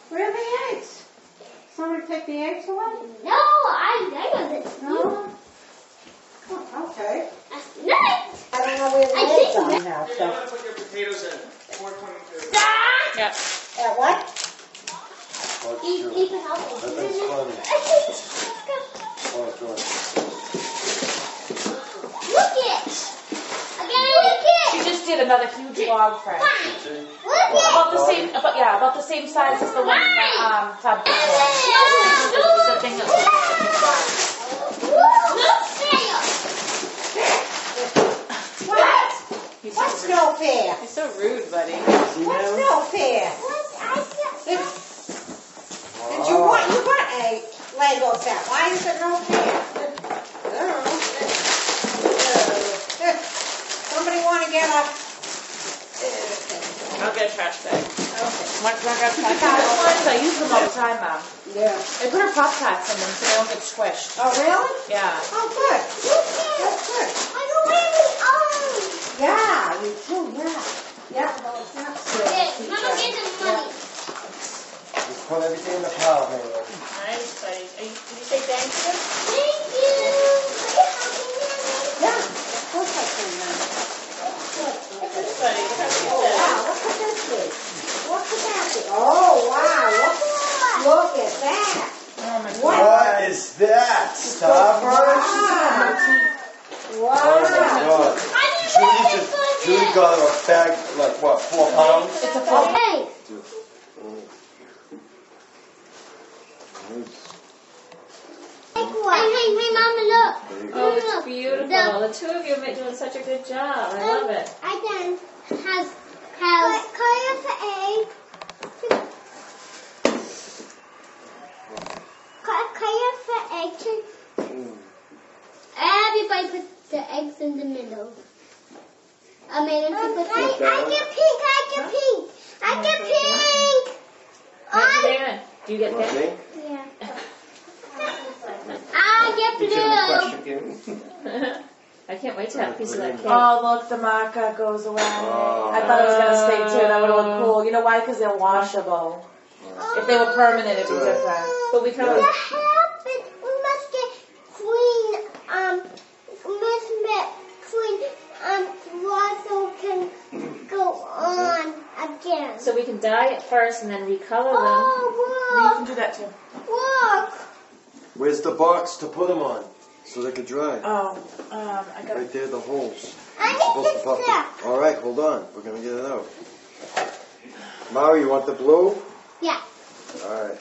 Where are the eggs? Somebody take the eggs away? No, I got it. No? Oh, okay. Nice. I don't know where the eggs are now, You're so. going to put your potatoes in. 422. Yeah. At what? You can help me. That's funny. Oh, God. Look it. I got She just did another huge log, Frank. Look it. About the same size as the one in the tub before. The thing that What's no fair? He's so rude, buddy. What's no fair? Did you want a Lego set? Why is it no fair? I don't know. Somebody want to get a... I'll get a trash bag. Okay. Want to grab trash bags? I use them all the time, Mom. Yeah. I put her Pop Tarts in them so they don't get squished. Oh, really? Yeah. Oh, good. That's good. Yeah, you too, yeah. Yeah, well, it's not so. Mama, get the money. Just put everything in the pile, man. Nice, buddy. Did you say thank you? Thank you. Yeah, of course I can, Buddy, look how cute Oh, that wow, look at this thing. Look at that thing. Oh, wow, look at that. is. Oh, my What? What is that? Starburst? Wow. Oh, my God. Judy got her a bag, like, what, 4 pounds? It's a full. Hey. Hey, Mama, look. There you go. Oh, it's beautiful. The two of you are doing such a good job. I love it. I done has color for egg. Color for egg. Everybody put the eggs in the middle. I made them put I get pink. I get pink. David, do you get pink? Okay. Yeah. I get blue. I can't wait to have a piece of that cake. Oh, look, the marker goes away. I thought it was going to stay too. That would have looked cool. You know why? Because they're washable. If they were permanent, it'd be different. But we can always... What happened? We must get clean. Water can go on again. So we can dye it first and then recolor them. Oh, You look! can do that too. Look! Where's the box to put them on so they can dry? Oh, I got Right there, the holes. I Supposed to need pop this them. stuff. All right, hold on. We're going to get it out. Mari, you want the blue? Yeah. All right.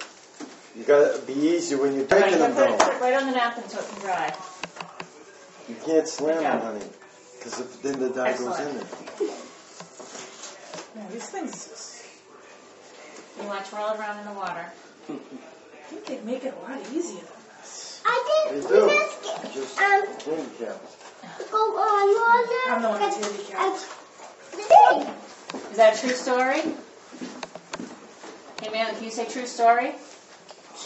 You got to be easy when you're Right, taking them, put though. it right on the napkin so it can dry. You can't slam Yeah. them, honey. Because then the dye goes in there. Yeah, these things, You want to roll it around in the water. I think they make it a lot easier than this. I They didn't do. just Just handicap. go on water. I'm the one that's handicapped. Is that a true story? Hey, man, can you say true story?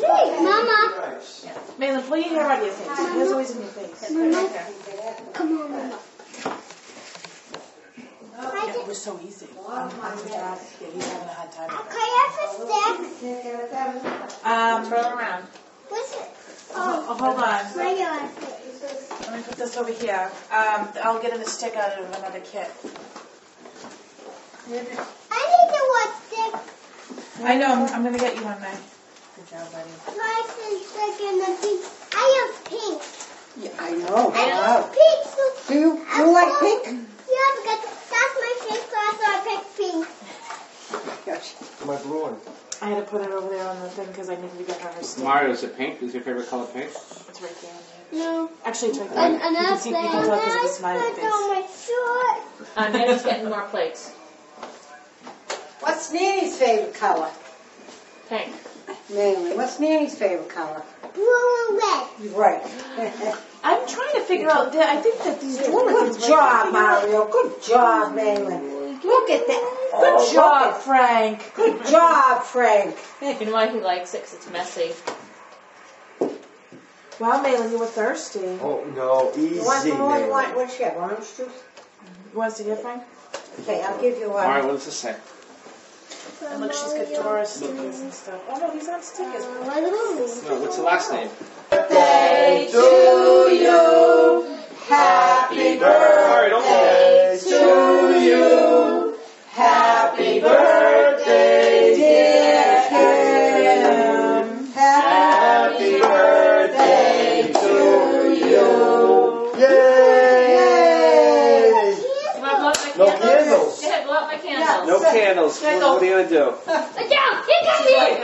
Mama. Malin, pull your hair out of your face. Your hair's always in your face. Put it right there. Come on, Mama. Yeah, it was so easy. I'm too bad. Yeah, he's having a hard time with Can I have a stick? it. Twirl it around. What's it? Oh, hold on. Regular. Let me put this over here. I'll get a stick out of another kit. I need the one stick. I know, I'm going to get you one, May. Good job, buddy. Nice and stick in the pink. I have pink. Yeah, I know. I Wow. have pink. So Do you like pink? yeah, because that's my pink color, so I picked pink. Gosh. My blue one. I had to put it over there on the thing because I needed to get her stick. Mario, is it pink? Is your favorite color pink? It's right there. No. Actually, it's right there. You can see, you can tell because of the smiley face. on my shirt. Nanny's getting more plates. What's Nanny's favorite color? Pink. Mainly. What's Nanny's favorite color? Blue and red. You're right. I'm trying to figure out, I think that these drawers... Good job, Mario. Good job, Malin. Look at that. Good job, Frank. Good job, Frank. You know why he likes it? 'Cause it's messy. Wow, Malin, you were thirsty. Oh, no, easy, You want some more? You man. want, what you got, orange juice? You want to see your Frank? Okay, I'll give you All right, one. what does this say? And look, she's got Dora stickers and stuff. Oh no, these aren't stickers. What about No, what's the last name? Birthday to you. Happy birthday to you. Happy birthday, dear Kim. Happy birthday to you. Yay! You want to blow up my No candles? candles. Go ahead, blow up my candles. No candles. What are you gonna do? Look out! Here comes She's me! like,